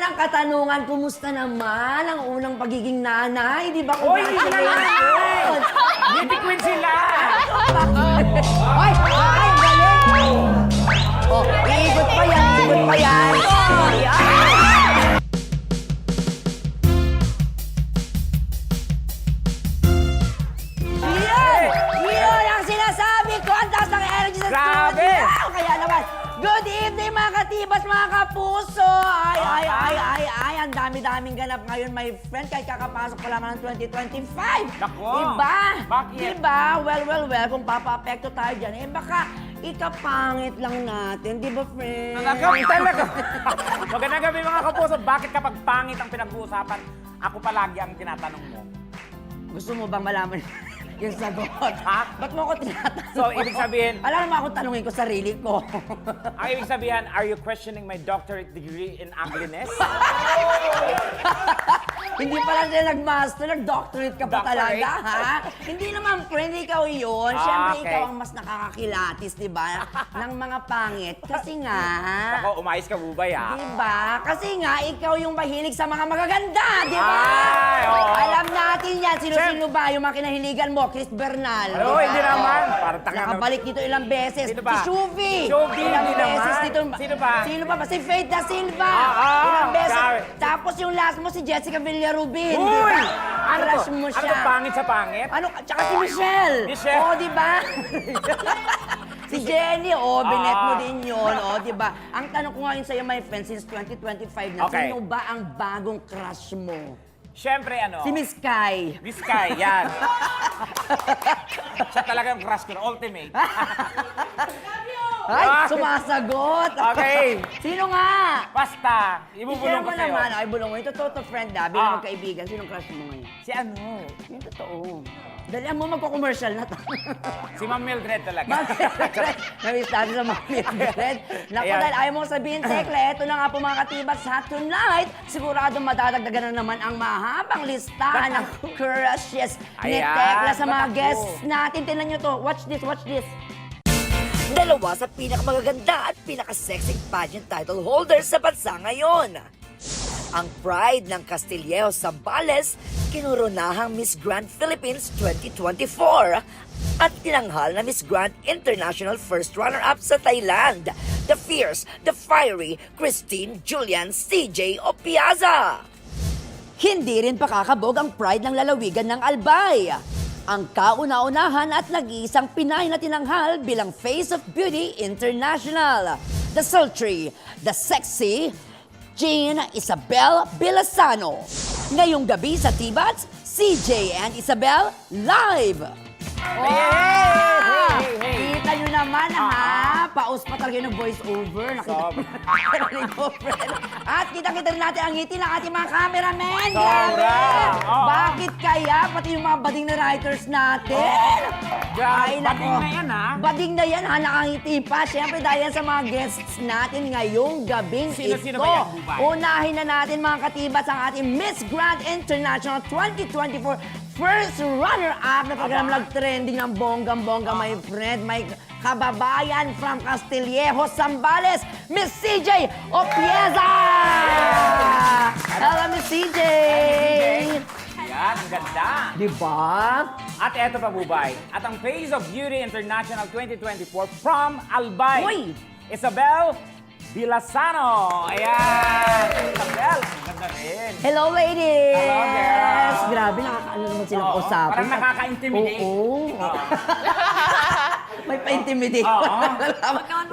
unang katanungan, kumusta naman ang unang pagiging nanay? Di ba? Oy, hindi sila Congratulations! Beauty queen sila! Ay! Ay! Galing! Oh, iikot pa yan, iikot pa yan. Yan! Yun ang sinasabi ko! Ang taas ng energy sa Grabe! studio! Kaya naman, good evening mga katibas, mga kapuso! Ay, ang dami-daming ganap ngayon, my friend, kahit kakapasok pa lamang ng 2025. Nako! Diba? Bakit? Diba? Well, kung papa-apekto tayo dyan, eh baka ikapangit lang natin, di ba, friend? Talaga. Magandang gabi mga kapuso. Bakit kapag pangit ang pinag-uusapan, ako palagi ang tinatanong mo? Gusto mo bang malaman yung sagot? Ha? Ba't mo ako tinatanong? So, ibig sabihin, Alam naman akong tanungin ko sarili ko. ang ibig sabihin, are you questioning my doctorate degree in ugliness? Hindi pala sila nag-master, nag-doctorate ka pa Doctorate? talaga, ha? Hindi naman, friend, ikaw yun. Ah, Siyempre, okay. ikaw ang mas nakakakilatis, di ba? Ng mga pangit. Kasi nga, Ako, umayos ka, bubay, ha? di ba? Kasi nga, ikaw yung mahilig sa mga magaganda, di ba? Ay, oo. Alam natin yan. Sino-sino ba yung mga kinahiligan mo? Chris Bernal. Ay, oo, hindi naman. Parang tanga naman. Nakabalik dito ilang beses. Sino ba? Si Shuvi. Shuvi, Ilang hindi beses naman. dito. Sino ba? Sino ba? Si Faith Da Silva. Ilang beses. sorry. Tapos yung last mo, si Jessica Villarubin. Uy! Diba? Ano Crush to? mo Ano siya. to, pangit sa pangit? Ano? Tsaka si Michelle. Michelle. Oo, di ba? Si Jenny, binet mo din yun, di ba? Ang tanong ko ngayon sa'yo, my friend, since 2025 na, Okay. sino ba ang bagong crush mo? Siyempre, ano? Si Miss Kai. Miss Kai, yan. Siya talaga yung crush ko, ultimate. Ay, Ah. sumasagot. Okay. Sino nga? Basta, ibubulong I-share ko mo sa'yo. naman. Ay, bulong mo. Ito to friend, bilang Ah. magkaibigan. Sinong crush mo ngayon? Si ano? Yung totoo. Dalihan mo, magko-commercial na to. Si Ma'am Mildred talaga. Namiss natin sa mga Mildred. Naku, Ayan. dahil ayaw mong sabihin, Tekla, eto na nga po mga katibas sa tonight. Siguradong madadagdagan na naman ang mahabang listahan ng crushes ni Ayan, Tekla sa mga naku. guests natin. Tingnan nyo to. Watch this, watch this. Dalawa sa pinakamagaganda at pinaka-sexy pageant title holders sa bansa ngayon. Ang pride ng Castillejo Zambales, kinurunahang Miss Grand Philippines 2024 at tinanghal na Miss Grand International First Runner-Up sa Thailand, the fierce, the fiery Christine Julian CJ Opiaza. Hindi rin pakakabog ang pride ng lalawigan ng Albay. Ang kauna-unahan at nag-iisang Pinay na tinanghal bilang Face of Beauty International. The sultry, the sexy, Jean Isabel Bilasano. Ngayong gabi sa T-Bats, CJ and Isabel live! Hey! Kita nyo naman, ha? Paus pa talaga yung voice over. Nakita ko, friend. At kita-kita rin natin ang ngiti ng ating mga cameramen. Sobra! Oo. Bakit kaya? Pati yung mga bading na writers natin. Grabe, Ay, nako. bading na yan, ha? Bading na yan, ha? Nakangiti pa. Siyempre, dahil yan sa mga guests natin ngayong gabing Sino-sino ito. ba yan, Bubay? Unahin na natin, mga katibats, ang ating Miss Grand International 2024 First Runner-Up na program nag-trending ng bonggang-bongga, my friend. My kababayan from Castillejo, Zambales, Miss CJ Opieza! Hello, Miss CJ! Yan, ang ganda. Diba? At eto pa, Bubay. At ang Face of Beauty International 2024 from Albay. Uy! Isabel Bilasano. Ayan. Isabel, ang ganda rin. Hello, ladies! Hello, girls. Grabe, nakakaano naman sila Oo, kausapin. parang nakaka-intimidate. Oo. May pa-intimidate. Oo.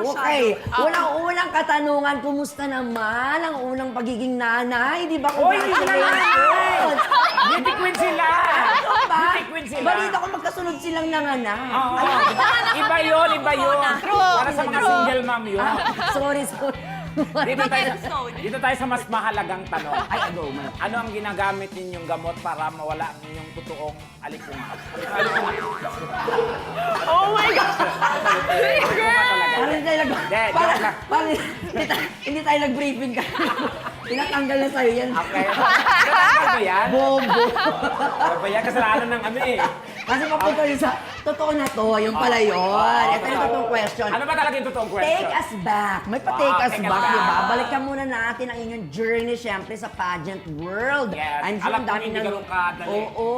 Okay. Unang-unang katanungan, kumusta naman ang unang pagiging nanay? Di ba? Oy, hindi sila Congratulations! Beauty queen sila. Ba? Beauty queen sila. Balita ko magkasunod silang nanganak. Oo. Iba yun, iba yun. Para sa mga single mom yun. Sorry. Dito tayo sa mas mahalagang tanong. Ay, go, man. Ano ang ginagamit ninyong gamot para mawala ang inyong totoong alikunga? Oh my God! Parang hindi tayo Hindi, joke lang. hindi tayo nag-briefing ka. Pinatanggal na sa'yo yan. Okay. Kasalanan ba yan? Bobo. Ano ba yan? Kasalanan ng ano eh. Kasi mapunta rin sa, totoo na to, yung pala yun. Ito yung totoong question. Ano ba talaga yung totoong question? Take us back. May pa-take us take us back, back. di ba? Balikan muna natin ang inyong journey, syempre, sa pageant world. Yes. I'm sure Alam ang ko dami hindi na- ganun kadali. Oo.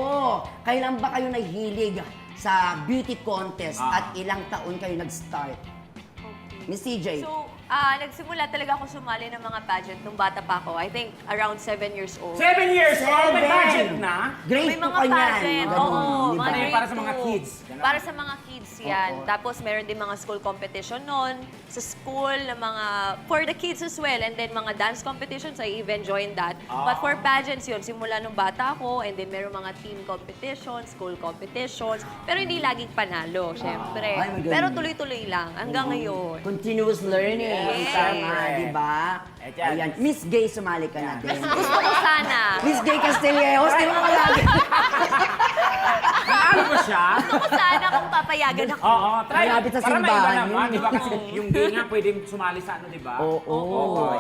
Kailan ba kayo nahilig sa beauty contest Ah. at ilang taon kayo nag-start? Miss CJ? So, nagsimula talaga ako sumali ng mga pageant nung bata pa ako. I think around 7 years old. 7 years old, may 7. pageant na? Grade 2 May mga ka niyan. pageant. Ganun, Oo, di ba? mga Ano yun, grade para sa mga 2. kids? Ganun. Para sa mga kids yan. Oo. Tapos meron din mga school competition noon. Sa school, na mga, for the kids as well. And then mga dance competitions, I even joined that. But for pageants yun, simula nung bata ako. And then meron mga team competitions, school competitions. Pero hindi laging panalo, syempre. Ay, magaling. Pero tuloy-tuloy lang hanggang ngayon. Continuous learning. Yes. Tama, di ba? Eh, dyan. Ayan. Miss Gay, sumali ka na din. Gusto ko sana. Miss Gay Castilleos, di ba palagi? Ano ba siya? Gusto ko sana kung papayagan ako. Oo, try. Malapit sa Para may iba simbahan naman, yun. di ba? Kasi yung gay nga pwedeng sumali sa ano, di ba? Oo.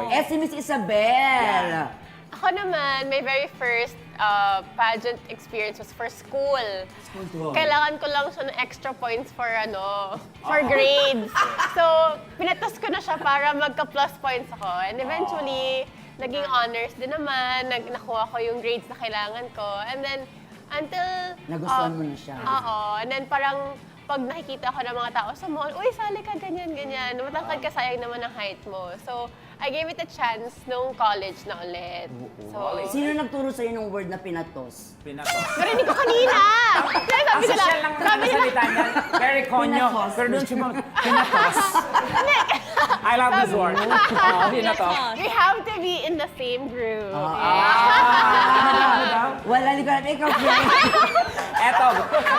Eh, si Miss Isabel. Ako naman, my very first pageant experience was for school. Kailangan ko lang siya ng extra points for for grades. So, pinatas ko na siya para magka-plus points ako. And eventually, naging honors din naman. Nakuha ko yung grades na kailangan ko. And then, until... Nagustuhan mo na siya. Oo. And then parang pag nakikita ko ng mga tao sa mall, uy, sali ka, ganyan, ganyan. Matangkad ka, sayang naman ang height mo. So, I gave it a chance nung college na ulit. So, Sino nagturo sa'yo ng word na pinatos? Pinatos. narinig ko kanina! Kaya sabi Ang nila, social lang sabi nila, salita niya. Very konyo. Pinatos. Pero doon siya pinatos. I love this word. Oo, pinatos. we have to be in the same group. Wala, hindi ko alam. Ikaw, friend. Eto.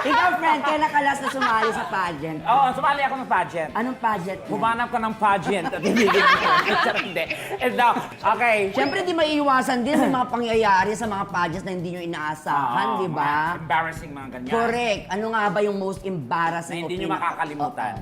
Ikaw, friend, kaya nakalas na sumali sa pageant. Oo, sumali ako ng pageant. Anong pageant? mo? Humanap ka ng pageant at hindi Charot, hindi. And now, okay. Siyempre, di maiiwasan din may mga pangyayari sa mga pageants na hindi nyo inaasahan, Oo, di ba? mga Embarrassing mga ganyan. Correct. Ano nga ba yung most Na embarrassing hindi o nyo makakalimutan.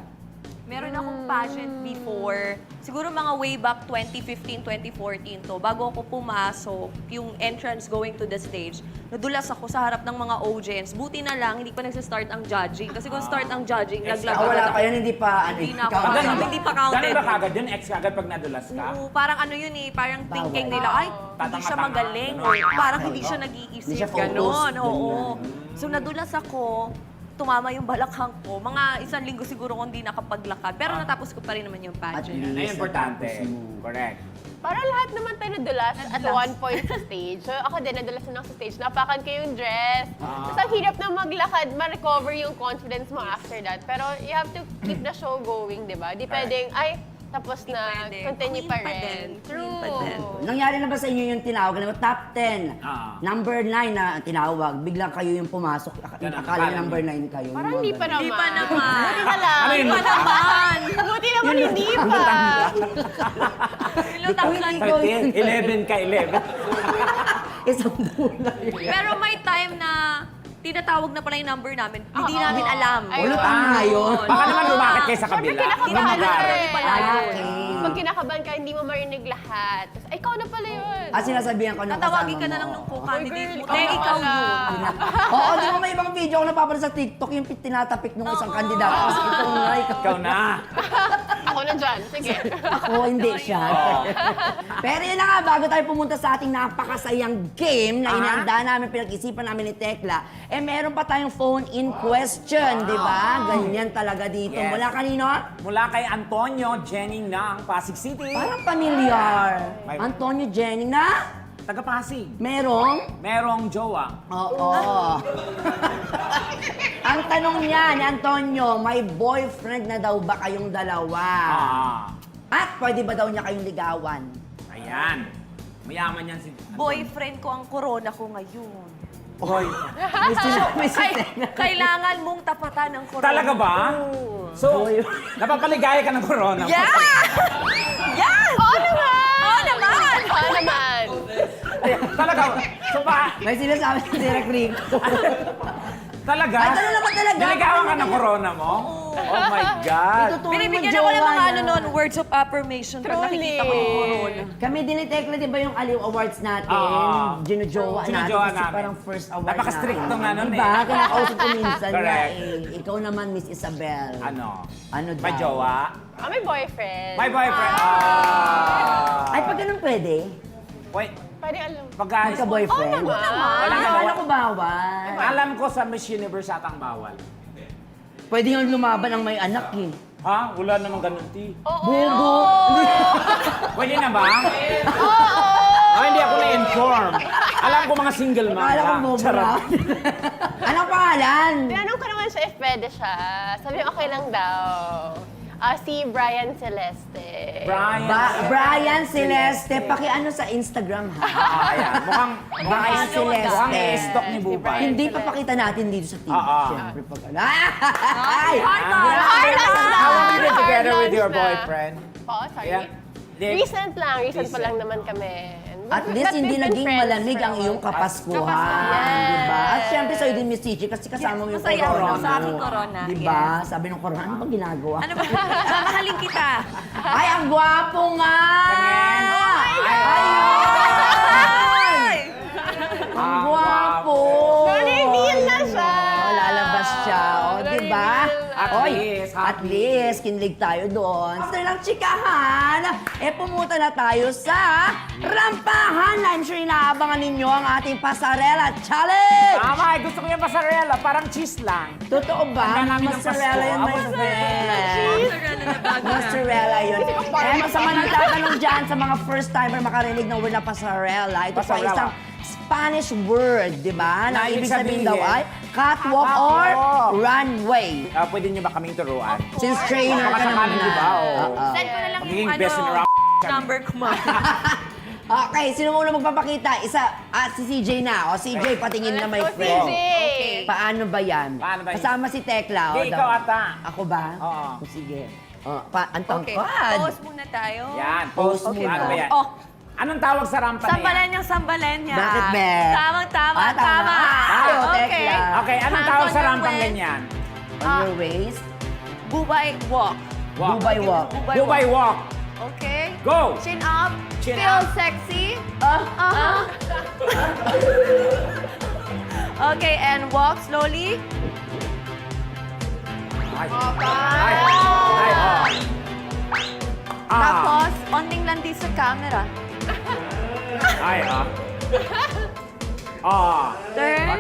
Meron akong pageant before, siguro mga way back 2015, 2014 to, bago ako pumasok, yung entrance going to the stage, nadulas ako sa harap ng mga audience. Buti na lang, hindi pa nagsistart ang judging. Kasi kung start ang judging, Ah, naglagot wala ako. pa yan, hindi pa. Hindi na ako. ikaw- Ganun ba? Hindi pa counted. Ganun ba kagad yun? Ex kagad pag nadulas ka? Oo, parang ano yun eh, parang thinking nila, ay, hindi siya Tatanga-tanga, magaling. ganun. Parang hindi siya Hindi nag-iisip. siya focused, Ganon, oo. ganyan. So nadulas ako, tumama yung balakhang ko. Mga 1 linggo siguro kung hindi nakapaglakad. Pero natapos ko pa rin naman yung At pageant. Yan ay importante. Correct. Para lahat naman tayo nadulas at one point sa stage. So ako din, nadulas na ako sa stage. Napakan ko yung dress. Tapos ang hirap na maglakad, ma-recover yung confidence mo after that. Pero you have to keep the show going, di ba? Di pwedeng, ay, tapos na, Pwede. continue Queen pa pa rin. din. True. Queen pa din. Nangyari na ba sa inyo yung tinawag na top 10? Number 9 na tinawag, biglang kayo yung pumasok. Ganun, Akala nyo number 9 kayo. Parang yung hindi mga pa ganun. naman. Hindi pa naman. Buti na lang. Ano yun? Hindi pa naman. Buti naman hindi pa. Ilang taon lang. 11 ka, 11. Isang dula yun. Pero may time na tinatawag na pala yung number namin. Hindi namin alam. Ay, Ulo tama yun. Baka naman lumakit kayo sa kabila. Siyempre, kinakabahan Lumagar. ka eh. Pala yun. Okay. Pag kinakabahan ka, hindi mo marinig lahat. Tapos, ay, ikaw na pala yun. Ah, sinasabihan ko ng Tatawagin kasama ka na mo. lang ng co-candidate mo. Ay, Eh, ikaw wala. yun. Oo, di ba may ibang video ako napapanood sa TikTok, yung tinatapik ng isang kandidato. Kasi ito nga, Ikaw na. Ako na dyan. Sige. ako, hindi siya. Pero yun na nga, bago tayo pumunta sa ating napakasayang game na inihanda namin, pinag-isipan namin ni Tekla, eh meron pa tayong phone-in question, di ba? Ganyan talaga dito. Yes. Mula kanino? Mula kay Antonio Jenning ng Pasig City. Parang familiar. May- Antonio Jenning na? Taga Pasig. Merong? Merong jowa. Oo. Ang tanong niya ni Antonio, may boyfriend na daw ba kayong dalawa? At pwede ba daw niya kayong ligawan? Ayan. Mayaman yan si... Boyfriend ko ang corona ko ngayon. Hoy. May Ay, kailangan mong tapatan ng corona. Talaga ba? So, Boy. napapaligaya ka ng corona. Yeah! Yes! Oo naman! Oo naman! Oo naman. Talaga. So, ba? May sinasabi si Direk Rico. Talaga? Ay, ganun naman talaga. Niligawan ka ng corona mo? Oh my God. Itutulong mo, Binibigyan ako ng mga jowa ano niya. nun, words of affirmation pag nakikita ko yung corona. Kami din ni Tekla, di ba yung Aliw Awards natin? Oo. Ginujowa natin. Ginujowa Kasi namin. parang first award Napaka-strict natin. nung ano Diba? eh. Kinakausap ko minsan niya Correct. eh. Ikaw naman, Miss Isabel. Ano? Ano daw? May jowa? May boyfriend. May boyfriend? Ah. Ay, pag ganun pwede? Wait, Pwede alam. pagka... Magka-boyfriend? Oo naman. Walang Akala gawa. ko bawal. Alam ko sa Miss Universe atang bawal. Pwede yung lumaban ang may anak eh. Ha? Wala namang ganun, ti. Bugo! Pwede na ba? Oo! hindi ako na-inform. Alam ko mga single man. Akala ko lang. bobo Charot. na. Anong pangalan? Tinanong ko naman siya if pwede siya. Sabi niya okay lang daw. Si Brian Celeste. Brian. Brian Celeste, pakiano sa Instagram ha. Ayan. Mukhang Brian Celeste. Mukhang i-stock ni Bubay. Hindi pa pakita natin dito sa TV. Oo. Siyempre pag ano. Ay! How long you been together with your Hard na. boyfriend? Oo, sorry. Yeah. Recent lang. Recent pa Recent. lang naman kami. At But least hindi we've been naging friends malamig for a ang while. iyong kapaskuhan. Kapaskuhan. Diba? At syempre sa'yo din, Miss Gigi, kasi kasama mo yung masaya corona ako sa aking mo. corona, Diba? Sabi ng corona, ano bang ginagawa? Ano ba? Mamahalin kita. Ay, ang gwapo nga! Tingin. Ayun! Ang gwapo! Na-reveal na siya! Oh, lalabas siya. O, diba? At Oy, least, at least, kinlig tayo doon. Sa lang chikahan, pumunta na tayo sa Rampahan. I'm sure inaabangan ninyo ang ating Pasarela Challenge! Tama, gusto ko yung pasarela. Parang cheese lang. Totoo ba? Handa namin ng Mozzarella Pasko. yun, my Ah, friend. Mozzarella yun. Sa mga nagtatanong dyan, sa mga first-timer makarinig ng word na pasarela, ito po ay Pasarela. isang Spanish word, di ba? Na Na ibig ibig sabihin daw sabihin, ay catwalk or catwalk. runway. Pwede niyo ba kaming turuan? Since trainer ka Baka naman sakaling, na. di ba? Oo. Oo. Send ko na lang Magiging yung best in round. number ko, ma'am. Okay, sino muna magpapakita? Isa, si CJ na. O, CJ, patingin na, my Let's go, friend. CJ! Paano ba yan? Paano ba yan? Kasama si Tekla. o, Di, ikaw ata. Ako ba? Oo. O, sige. O, ang Okay, tangkad. pause muna tayo. Yan, post Okay, mo. Ano ba yan? Oh, Anong tawag sa rampa na yan? sambalenya, sambalenya. Bakit, Be? Tamang-tama, Ah, tama. tama. Tayo, Okay. Tekla. Okay, anong Hands tawag on sa your rampang waist. ganyan? On your waist. Bubay walk. Walk. Dubai walk. Dubai walk. Okay. Go! Chin up. Chin Feel up. sexy. Ah. Okay, and walk slowly. Ay. Ay. Ay. Oh. Ah. Tapos, onting landi sa camera. Ay, ah. Ah. Turn.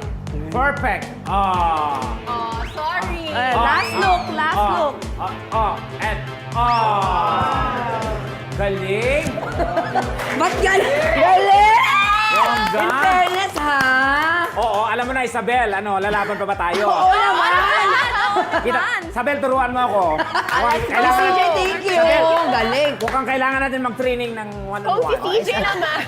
Perfect. Ah. Oh, sorry. Last look, last look. And, galing. Ba't galing? Galing! Bongga. In fairness, ha? Oo, alam mo na, Isabel, lalaban pa ba tayo? Oo naman! Kita, Isabel, turuan mo ako. Kailangan, CJ, thank you! Isabel, Galing! mukhang kailangan natin mag-training ng Kung si one-on-one. CJ naman.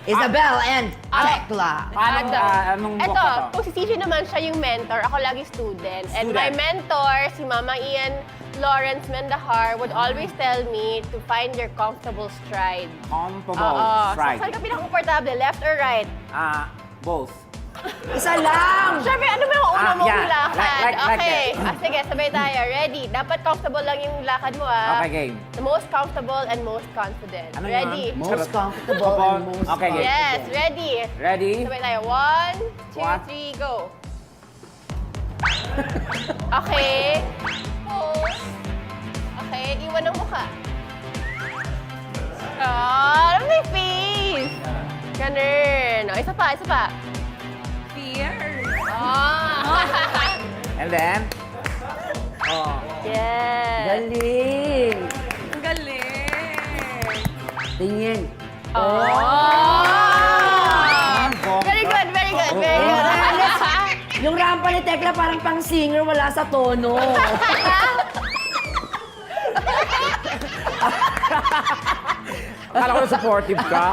Isabel and Tekla. Paano, anong walk Ito, na to? kung si CJ naman siya yung mentor, ako lagi student. And my Student. mentor, si Mama Ian Lawrence Mendahar, would always tell me to find your comfortable stride. Comfortable, Oo. right. So, saan ka pinaka-comfortable? Left or right? Both. Isa lang! Siyempre, ano ba yung una mong yeah. lakad? Like Okay. that. Sige, sabay tayo. Ready? Dapat comfortable lang yung lakad mo, ah. Okay, game. The most comfortable and most confident. Ano Ready? yun? Most comfortable and most Okay, game. Yes, ready. Ready? Sabay tayo. 1, 2, What? 3, go. Okay. Pose. Okay, iwan ang mukha. Ah, may face. Ganun. O, isa pa, isa pa. Fierce. Ah. And then? Yes. Galing! Ang galing. Tingin. Oh. Very good, very good, very good. Yung rampa ni Tekla parang pang singer, wala sa tono. Akala ko na supportive ka.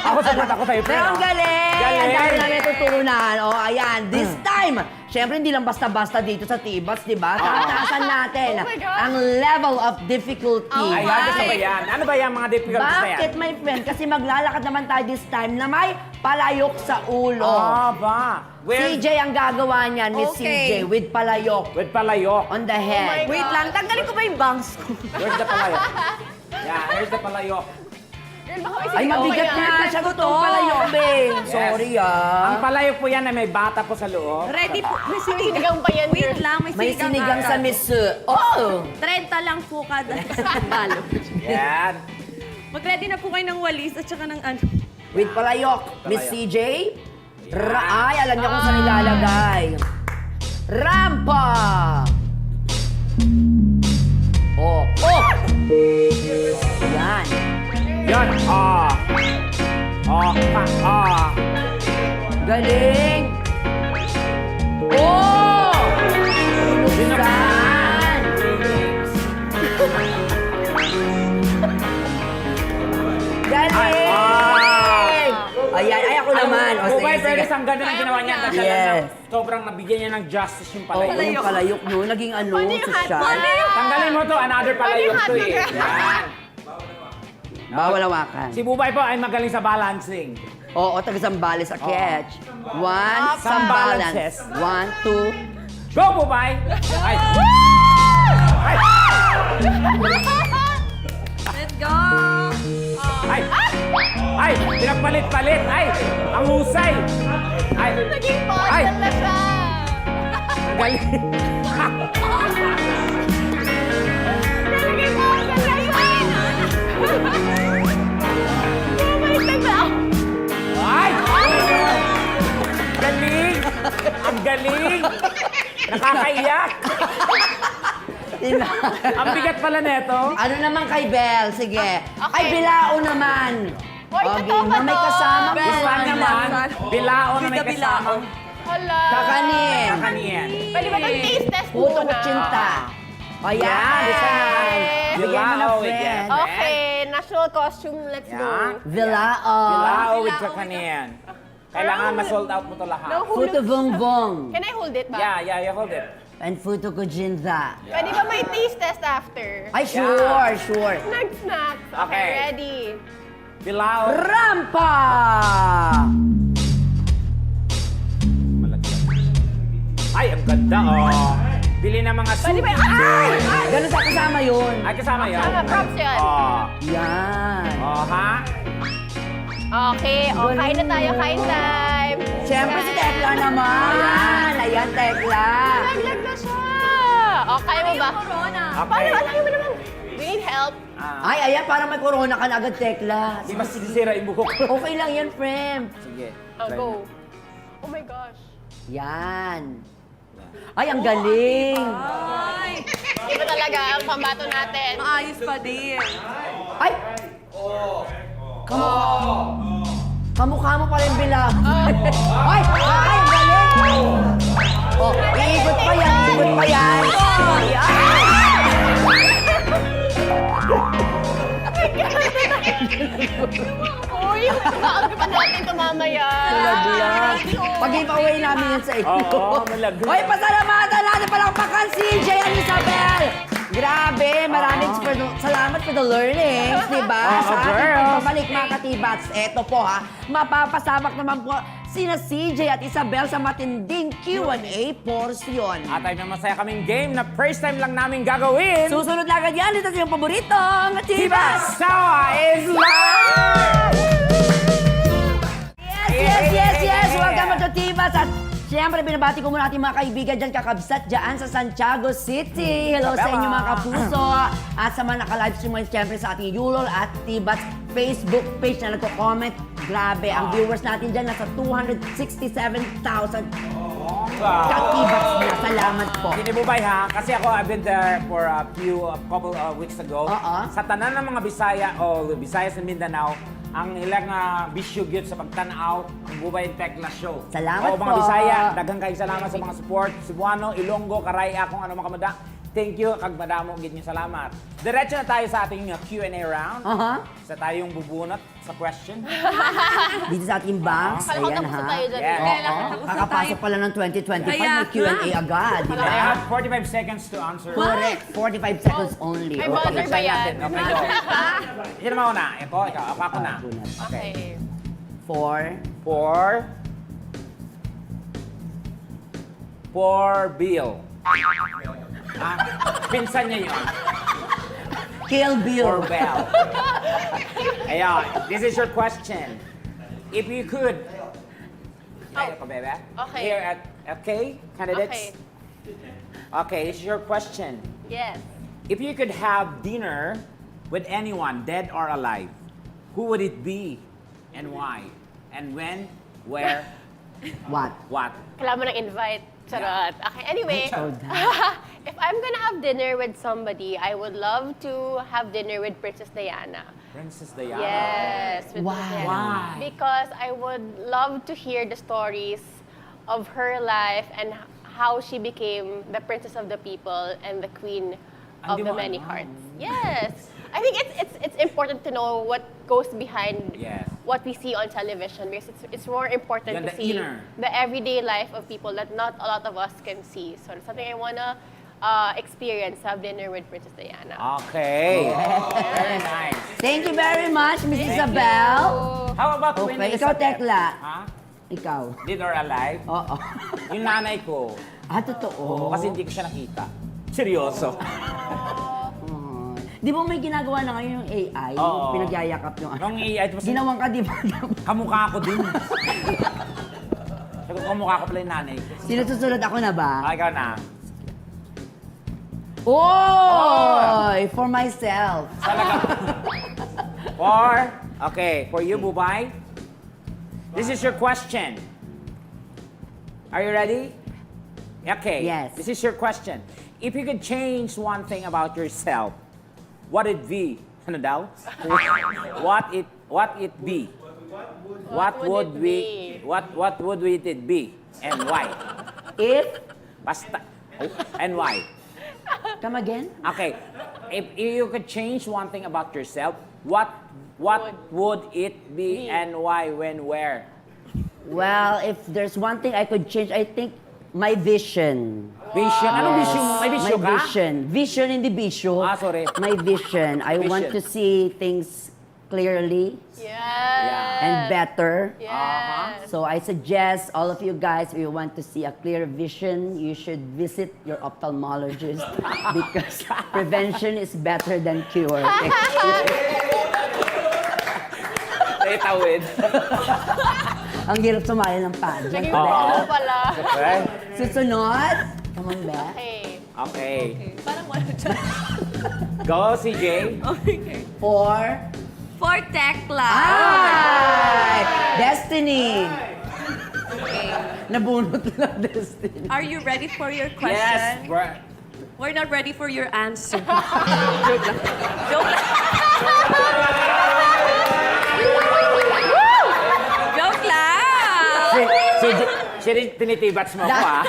Ako support ako sa'yo, Pero ang galing! Galing. Ang dami namin tutunan. O, ayan. This time, Siyempre, hindi lang basta-basta dito sa Tibas, di ba? Tatasan natin Oh my God. ang level of difficulty. Oh, Ay, ano ba yan? Ano ba yan mga difficulties na yan? Bakit, my friend? Kasi maglalakad naman tayo this time na may palayok sa ulo. Ah, ba? Where? CJ ang gagawa niyan, Miss Okay. CJ, with palayok With palayok. on the head. Wait lang, tanggalin ko ba yung bangs ko? Where's the palayok? Yeah, here's the palayok. Girl, baka may Ay, sisigaw mabigat ka na yan. siya totoong palayok, be. Yes. Sorry, Ang palayok po yan na may bata po sa loob. Ready po. May sinigang. Sinigang pa yan, Wait girl. lang, May sinigang sa Miss Oh! 30 lang po kada sandalo. Yan. Mag-ready na po kayo ng walis at saka ng ano. With palayok. Miss CJ? Ay, alam niya kung saan ilalagay. Rampa! Oh. Oh! Yan. Yan. Ah. Ah. Ah. Galing! Oh! Binusan! Galing! Ayan, ay ako naman. O, Bubay, sige, pero sige. ang ganda ng ginawa niya. Yes. Yes. Sobrang nabigyan niya ng justice yung Oo, palayok. yung palayok nyo, naging ano, Paano yung social. hotdog? Tanggalin mo to, another palayok to eh. hotdog? Yan. Bawal hawakan. Si Bubay po ay magaling sa balancing. Oo, taga-sambales sa catch. One, Some sambalance. balances. 1, 2. Go, Bubay! Ay! Ay! Let's go! Ay! Ay! Pinagpalit-palit! Ay! Ang husay! Ay! Naging Ay! puzzle na siya. Ang galing! Naging puzzle na yun. Bumalik na ako. Ay! Galing! Ang galing! Nakakaiyak! Ang bigat pala neto. Ano naman kay Belle? Sige. Okay. Ay, Bilao naman. Oy, totoo ba na may to? kasama Bilan naman. Bilao na may With the kasamang Hala. Kakanin. kakaniyan. Pwede ba itong taste test Puto muna? kutsinta. Ayan. Yan, isa na. Bigyan mo na, Bilao with friend. yan. Okay, national costume, let's Yan. go. Vilao. Bilao with kakaniyan. Kailangan ma-sold out mo to lahat. No, Puto bongbong. Can I hold it ba? Yeah, you hold it. And puto kutsinta. Pwede ba may taste test after? Ay, sure, sure. Snacks. Okay, Okay. ready. Bilao. Rampa! Ay, ang ganda, oh. Bili ng mga Pwede suit. ba? Ay! Ganun sa kasama yun. Ay, kasama yan. Kasama, props yan. Oh. Yan. Oh, ha? Okay, kain na tayo, kain time. Siyempre si Tekla naman. Ayan, Tekla. Naglag na siya. Kaya mo ba? Corona. Paano Okay. ba? Kaya mo naman. We need help. Ay, ayan, parang may corona ka na agad, Tekla. Di ba sisira yung buhok? Okay lang yan, friend. Sige. I'll go. Oh my gosh. Yan. Ay, ang galing. Ay, Iba talaga ang pambato natin. maayos pa din. Ay! Kamukha mo pa rin bila. Ay! Ay! Ang galing! Oh, iikot pa yan, iikot pa yan. Uy, baka pa natin ito mamaya. Talaga yan. Pag-giveaway namin yan sa inyo. Oo, malagay. Hoy, pasalamatan natin palakpakan si Jay and Isabel. Grabe, maraming salamat for the learnings, di ba? Oo, Sa ating girls. pagbabalik mga katibats, eto po ha, mapapasamak naman po sina CJ at Isabel sa matinding Q&A portion. At ay may masaya kaming game na first time lang namin gagawin. Susunod na agad yan, dito sa iyong paboritong Tibas! Sawa is live! Yes! Welcome to Tibas! At siyempre, binabati ko muna ating mga kaibigan dyan, kakabsat dyan sa Santiago City. Hello sa inyo mga kapuso. At sa mga naka-livestream ngayon, siyempre sa ating Yulol at Tibas Facebook page na nagko-comment. Grabe, ang viewers natin dyan nasa 267,000 katibats na. Salamat po. Hindi Bubay ha, kasi ako I've been there for a couple weeks ago. Oo. Sa tanan ng mga Bisaya o Visayas and Mindanao, ang ilang bisyugyot sa pagtanaw ang Bubay and Tekla Show. Salamat o, mga po. Bisaya, daghang kayo salamat sa mga support. Cebuano, Ilonggo, Karaya, kung ano makamada. Thank you, kag madamo gid niyo salamat. Diretso na tayo sa ating Q&A round. Sa tayong bubunot sa question. Dito sa ating banks. Kala ko Ayan tapos na ha. tayo dyan. Yeah. Kailangan tapos na Kakapasok tayo. pala ng 2025, Kaya may Q&A nga. agad. Di I ba? have 45 seconds to answer. Correct. 45 seconds only. May buzzer ba yan? Okay, go. Sino mauna? Ikaw, ako na. Okay. 4. For Bill. Pinsan niya yun. Kill Bill. For Bell. Ayan, this is your question. If you could... Ayaw pa, bebe? Okay. Here at candidates? Okay. Okay, this is your question. Yes. If you could have dinner with anyone, dead or alive, who would it be and why? And when, where, What? what? Kailangan mo ng invite. Charot. Okay, anyway. So that. If I'm gonna have dinner with somebody, I would love to have dinner with Princess Diana. Princess Diana. Yes. With Why? Princess Diana. Why? Because I would love to hear the stories of her life and how she became the princess of the people and the queen of Hindi the mo many alam. hearts. Yes. I think it's important to know what goes behind Yes. what we see on television because it's more important Yan, to the see inner. the everyday life of people that not a lot of us can see. So it's something I wanna experience, have dinner with Princess Diana. Okay. Very nice. Thank you very much, Miss Thank Isabel. How about Queen Okay, ikaw, Elizabeth? Tekla. Ha? Ikaw. Dead or alive? Oo. Yung nanay ko. Totoo. Oo, kasi hindi ko siya nakita. Seryoso. Di ba may ginagawa na ngayon yung AI? Oo. Pinagyayakap yung Nung AI, tapos Ginawang ka, di ba? kamukha ko din. Sabi ko, kamukha ko pala yung nanay ko. Sinususunod ako na ba? Ikaw na. Oy! For myself. For you, Bubay. This is your question. Are you ready? Okay. Yes. This is your question. If you could change one thing about yourself, what it be? Ano daw? What it be? What would it we? be? What would it be? And why? If, Basta. And why? come again? Okay. If you could change one thing about yourself, what would it be and why, when, where? Well, if there's one thing I could change, I think my vision. Vision? Anong vision mo? May vision My ka? vision. Vision, hindi bisyo. Sorry. My vision. I want Vision. to see things clearly Yes. and better. Yes. So I suggest all of you guys, if you want to see a clear vision, you should visit your ophthalmologist because prevention is better than cure. Tawid. Ang hirap sumali ng pageant. Naging Oo. ano pala. Okay. Susunod. Come on, Beth. Okay. Okay. Parang wala dyan. Go, CJ. Okay. For For Tekla. Ay! Destiny! Okay. Nabunot lang, Destiny. Are you ready for your Yes. question? We're not ready for your answer. Joke lang. Joke lang. Joke lang! Si tinitibats mo ako, ah.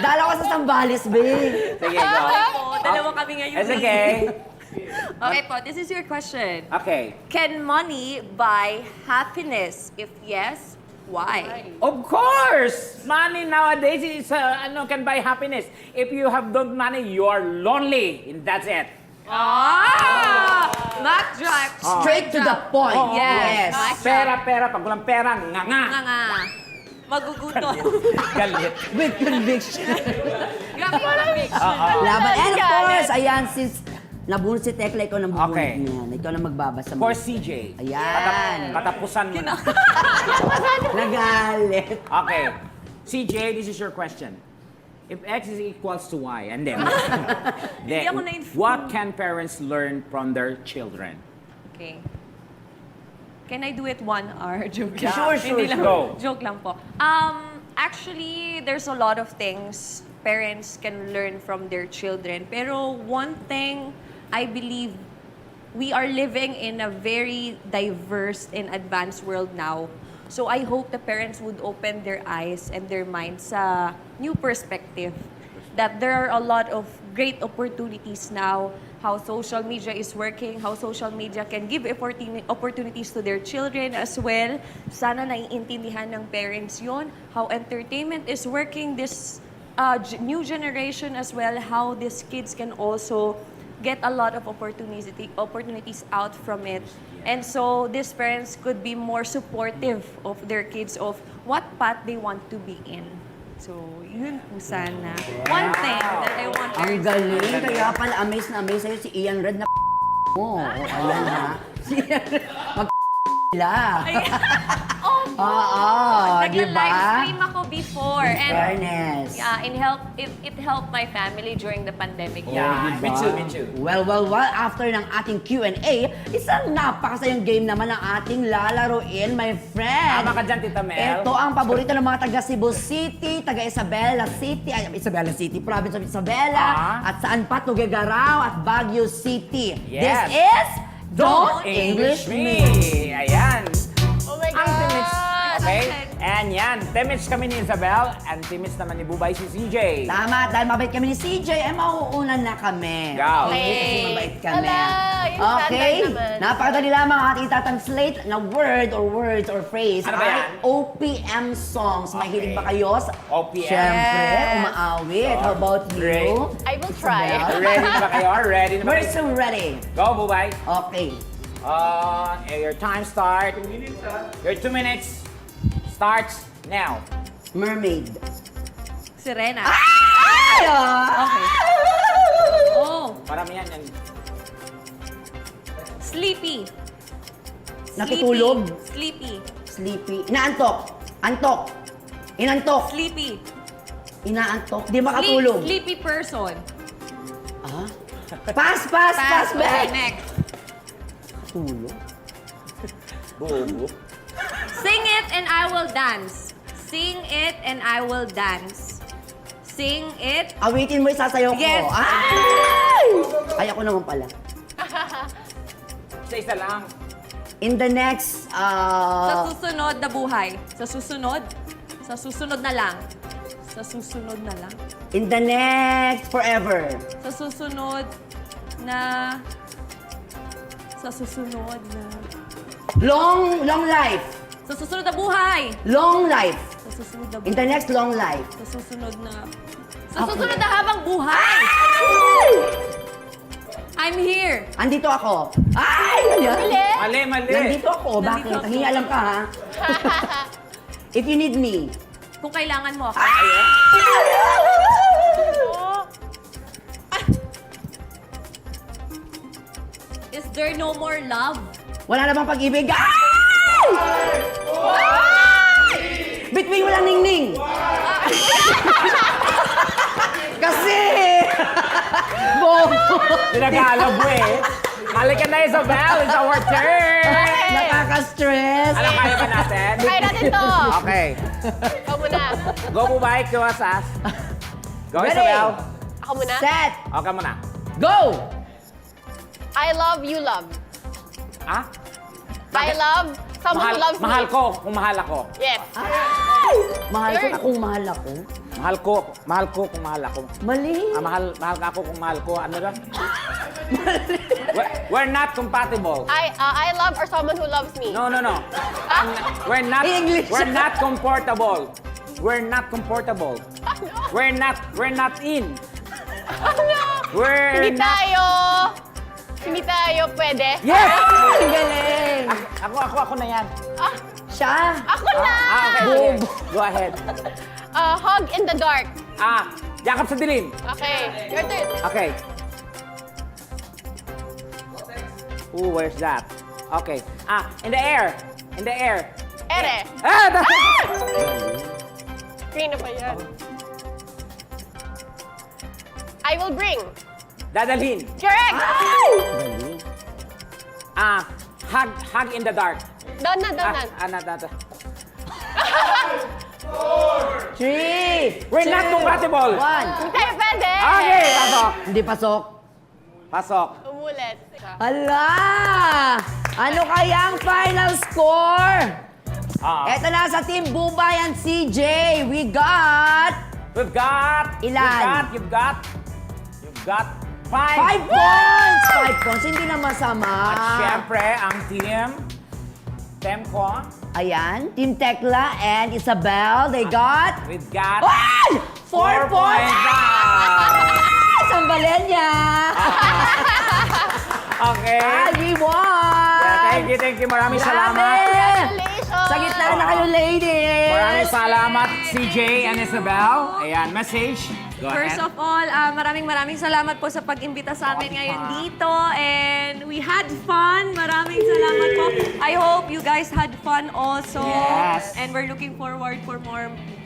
Dala ko sa Sambales, babe. Sige, go. Po, dalawa kami ngayon. It's okay. Okay po, this is your question. Okay. Can money buy happiness? If yes, why? Of course! Money nowadays is, can buy happiness. If you have no money, you are lonely. And that's it. Mac drop. Straight to the point. Yes. Pera. Pag walang pera, nga. Nga. Magugutom. Galit. With conviction. Grabe yung conviction. Laban. And of course, ayan, since nabunot si Tekla, ikaw nang bubunot Okay. niyan. Ikaw na magbabasa mo. For CJ. Ayan. Katapusan mo na. Nagalit. Okay. CJ, this is your question. If X is equals to Y, and then, Hindi ako na-inform. what can parents learn from their children? Okay. Can I do it 1 hour? Joke Yeah, lang. sure, Hindi lang. go. Joke lang po. Actually, there's a lot of things parents can learn from their children. Pero one thing, I believe we are living in a very diverse and advanced world now. So I hope the parents would open their eyes and their minds sa new perspective. that there are a lot of great opportunities now, how social media is working, how social media can give opportunities to their children as well. Sana naiintindihan ng parents yon, how entertainment is working this new generation as well, how these kids can also get a lot of opportunities out from it. And so these parents could be more supportive of their kids of what path they want to be in. So, yun po sana. One thing that I want Ang parents galing. Kaya pala, amazed na amazed sa'yo si Ian Red na mo. O, ayan ha. Si Ian Red, la. Oo, di ba? Nagla-livestream ako before. And Fairness. yeah, it helped my family during the pandemic. Yeah, me too, me too. Well, after ng ating Q&A, isang napakasayang game naman ang ating lalaruin, my friend. Tama ka dyan, Tita Mel. Ito ang paborito ng mga taga Cebu City, taga Isabela City, province of Isabela, at saan pa, Tuguegarao at Baguio City. Yes. This is Don't English Me. Ayan. Oh my Ang timid. God! Okay? And yan, timid kami ni Isabel, and timid naman ni Bubay si CJ. Tama, dahil mabait kami ni CJ, ay mauunan na kami. Go. Okay, kasi mabait kami. Ala, yung Okay, standard naman. napakadali lamang ang ating itatranslate na word or words or phrase. Ano ba yan? ay OPM songs. Mahilig ba kayo sa OPM. Siyempre, Yes. umaawit. How about Great. you? I will try. Isabel? Ready na ba kayo? Ready na ba We're kayo? so ready. Go, Bubay. Okay. Your time start. Your 2 minutes starts now. Mermaid. Sirena. Ay! Okay. Oh, Marami yan. sleepy. Natutulog. Sleepy. Sleepy. Inaantok. Antok. Inantok. Sleepy. Inaantok. Di makatulog. Sleepy person. Ah? Pass, Okay, back. next. Tulog. Bubu. Sing it and I will dance. Sing it and I will dance. Sing it. Awitin mo, isasayaw ko. Yes. Ay! Ay, ako naman pala. Isa-isa lang. In the next, Sa susunod na buhay. Sa susunod. Sa susunod na lang. Sa susunod na lang. in the next forever. Sa susunod na... Sa susunod na... Long life. Sa susunod na buhay. Long life. Sa susunod na In the next long life. Sa susunod na... Sa susunod na habang buhay. I'm here. Andito ako. Ay! Ganyan. Mali. Nandito ako. Bakit? Nandito ako. Hingi alam ka, ha? If you need me. Kung kailangan mo ako. Is there no more love? Wala na bang pag-ibig? Ay! Between mo lang ningning. Kasi! Bobo! Pinag-aalab mo eh. Halika na, Isabel. It's our turn. Nakaka-stress. Ano, kaya ba natin? Kaya natin to. Okay. Ikaw muna. Go, Bubay. Go, Asas. Go, Ready? Isabel. Ako muna. Set! Okay muna. Go! I love, you love. Ah? I love someone who loves mahal me. ko kung mahal ako. Yes. Ay! Mahal ko Third. kung mahal ako. Mahal ko kung mahal ako. Mali. Mahal ka ako kung mahal ko. Ano lang? We're not compatible. I love or someone who loves me. No. We're English. not comfortable. We're not comfortable. We're not in. We're Hindi not. Hindi tayo pwede. Yes! Ay, galing. Ako na yan. Siya. Ako na! Okay. Bobo. Go ahead. Hug in the dark. Yakap sa dilim. Okay, your turn. Okay. Ooh, where's that? Okay. In the air. Ere. Green na pa yan. I will bring. Dadalhin. Correct! Hug in the dark. Doon na. Three. We're not compatible. One. Hindi tayo pwede. Okay, pasok. Hindi pasok. Pasok. Umulit. Ala! Ano kaya ang final score? Eto na sa Team Bubay and CJ. We got We've got... Ilan? You've got 5 5 points! 5 points, hindi na masama. At syempre, ang team Temco, Ayan, Team Tekla and Isabel, they got... we've got... Ay! 4 points! Sambalenya! Okay. We won! Yeah, thank you. Maraming salamat. Congratulations! Sa gitna na kayo, ladies! Maraming salamat, CJ and Isabel. Ayan, message. Go First ahead. of all, maraming salamat po sa pag-imbita sa amin ngayon dito. And we had fun. Maraming salamat po. I hope you guys had fun also. Yes. And we're looking forward for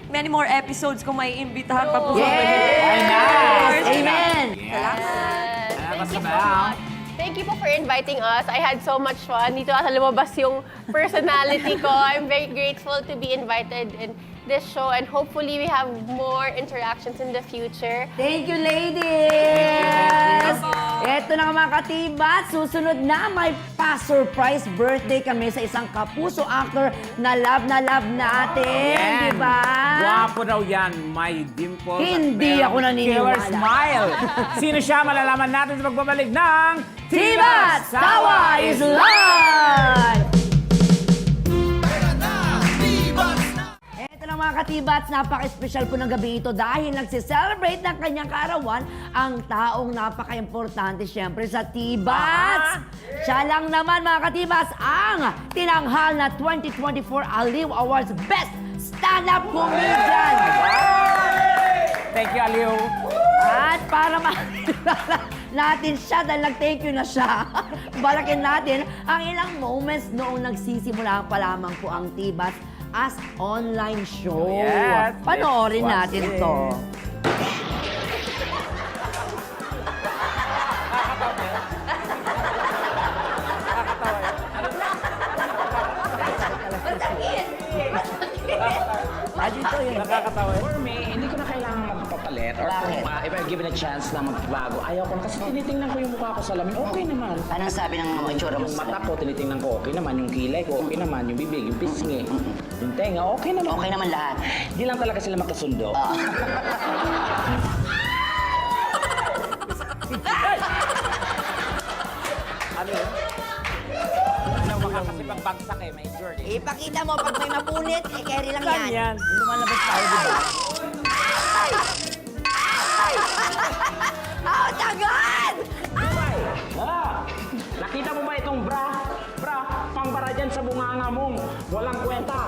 many more episodes kung may imbitahan pa po. Yes! Amen! Salamat, Thank you so Isabel. much. Thank you po for inviting us. I had so much fun. Dito ata lumabas yung personality ko. I'm very grateful to be invited in this show and hopefully we have more interactions in the future. Thank you, ladies! Ito na nga mga katibat, susunod na may pa-surprise birthday kami sa isang kapuso actor na love natin, di ba? Guwapo daw yan. May dimples. Hindi at ako merong naniniwala. killer smile. Sino siya? Malalaman natin sa pagbabalik ng Tibat Tawa is live! Ito na mga katibats, napaka-special po ng gabi ito dahil nagsiselebrate ng kanyang kaarawan ang taong napaka-importante syempre sa Tibats. Siya lang naman mga katibats ang tinanghal na 2024 Aliw Awards Best Stand-Up Comedian. Thank you, Aliw. At para makilala natin siya dahil nag-thank you na siya, balakin natin ang ilang moments noong nagsisimula pa lamang po ang Tibats as online show. Yes. Panoorin Let's natin watch to. it. Dito yun. Nakakatawa yun. For me, hindi ko na kailangan magpapalit or kung if I'm given a chance na magbago, ayaw ko na kasi tinitingnan ko yung mukha ko sa lamin, okay naman. Anong sabi ng mga itsura mo Yung mata ko, tinitingnan ko, okay naman. Yung kilay ko, okay naman. Yung bibig, yung pisngi, yung tenga, okay naman. Okay naman lahat. Hindi lang talaga sila magkasundo. Ano yun? Ano baka kasi pagbagsak eh, may injured eh. Ipakita mo pag may mapunit, carry lang Saan yan? Lumalabas tayo, di ba? Oh, tagad! Nakita mo ba itong bra? Bra, pangbara dyan sa bunganga mong walang kwenta.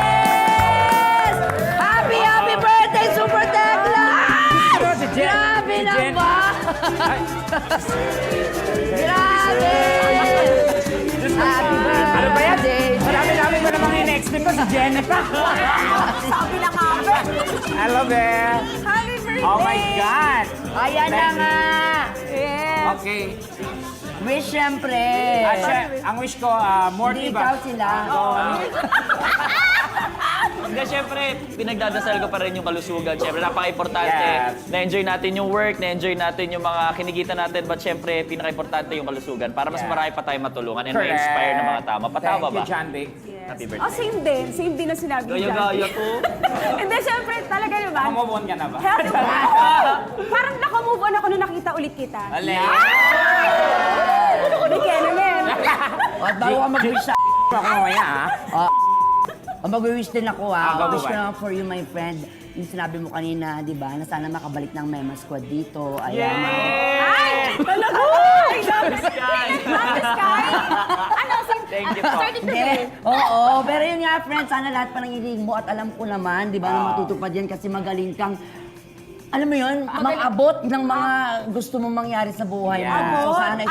Yes! Happy birthday, Super Tekla! Si Jen. Grabe Si na Jen. ba? Grabe! Happy birthday! Ano ba yan? Marami-rami ba namang in-expect ko si Jennifer? Sabi na nga ba? I love it. Happy birthday! Oh my God. Ayan na nga! Yes! Okay. Wish, syempre. Ang wish ko, more Hindi Tibats. ikaw sila. Hindi, syempre, pinagdadasal ko pa rin yung kalusugan. Syempre, napaka-importante. Yes. Na-enjoy natin yung work, na-enjoy natin yung mga kinikita natin. But syempre, pinaka-importante yung kalusugan para mas Yes. marami pa tayo matulungan and Correct. ma-inspire ng mga tama. Patama Thank ba? you, John Vic. Happy Oh, birthday. same din. Same din na sinabi ni John. Gaya-gaya ko. Hindi, syempre, talaga naman. Move on ka na ba? Healthy ba? Parang naka-move on ako nung nakita ulit kita. Ale. May Kenamen. At bago ka mag-wish sa Ako mamaya, ah. mag-wish din ako, go, Wish ko bye. naman for you, my friend. Yung sinabi mo kanina, di ba, na sana makabalik ng Mema Squad dito. Ayan. Ay! Talaga! Ay, love Sky. Sky! Ano, Thank you po. Hindi. Oo, pero yun nga, friend, sana lahat pa ng hiling mo at alam ko naman, di ba, na matutupad yan kasi magaling kang, alam mo yun, mag-abot ng mga gusto mong mangyari sa buhay mo. Yeah. So sana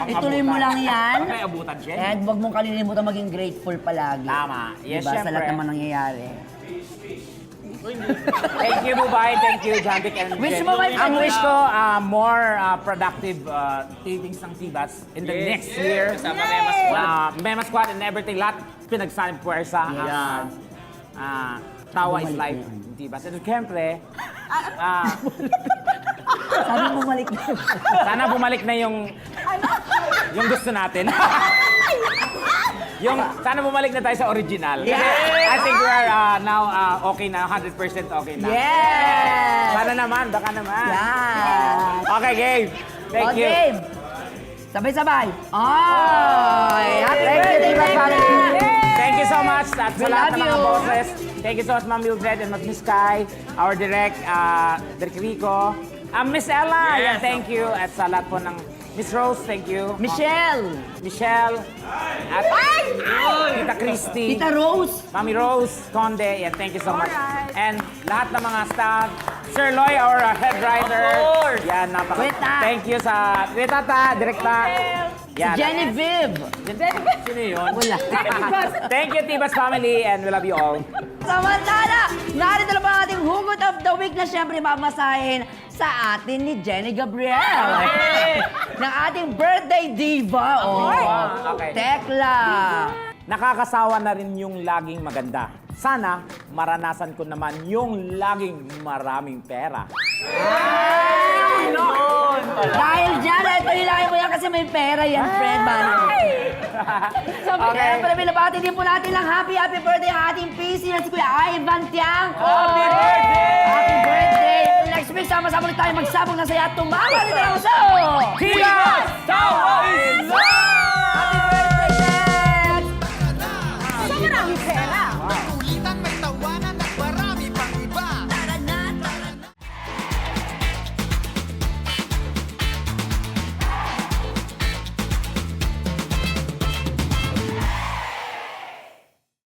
ituloy mo lang yan. Okay, abutan, Jen. And huwag mong kalilimutan maging grateful palagi. Tama. Yes, diba, sa syempre. lahat naman nangyayari. Thank you, Bubay. Thank you, John Vic and Wish Jen. mo, my Ang friend. wish ko, more productive tapings ng Tibats in the next year. Kasama Mema Squad. Mema Squad and everything. Lahat pinagsanib puwersa. Tawa is life. Tibats. And siyempre, Sabi mo balik na. sana bumalik na yung gusto natin. Yung, sana bumalik na tayo sa original. Kasi I think we are now okay na, 100% okay na. Yes! Sana naman, baka naman. Yan! Okay, game. Thank you. Okay. Sabay-sabay. Ay! Happy birthday, Tibats family. Tekla! Thank you so much at We sa lahat ng love mga you. bosses. Thank you so much, Ma'am Mildred and Miss Sky, our direct, Direk Rico. Miss Ella, yeah, thank you. At sa lahat po ng Miss Rose, thank you. Michelle! Michelle, at Tita Christy. Tita Rose! Mami Rose, Conde, yeah, thank you so much. And lahat ng mga staff, Sir Loy, our head writer. Of course. Yan, Weta. Thank you sa Weta, Direkta. Yan. Genevieve! Sino yun? Wala. Thank you, Tibas family, and we love you all. Samantala, narito na ba ang ating hugot of the week na siyempre mamasahin sa atin ni Jenny Gabriel. Ng ating birthday diva. Oh, Okay. Tekla. Nakakasawa na rin yung laging maganda. Sana maranasan ko naman yung laging maraming pera. Dahil dyan, ito hilahin mo yan kasi may pera yan, friend. Okay. Siyempre, binabati din po natin ng happy birthday ang ating PC na si Kuya Ivan Tiangco. Happy birthday! Happy birthday! Next week, sama-sama ulit tayo magsabog na saya at tumawa dito lang sa... Tibas! Tawa is love! Happy birthday!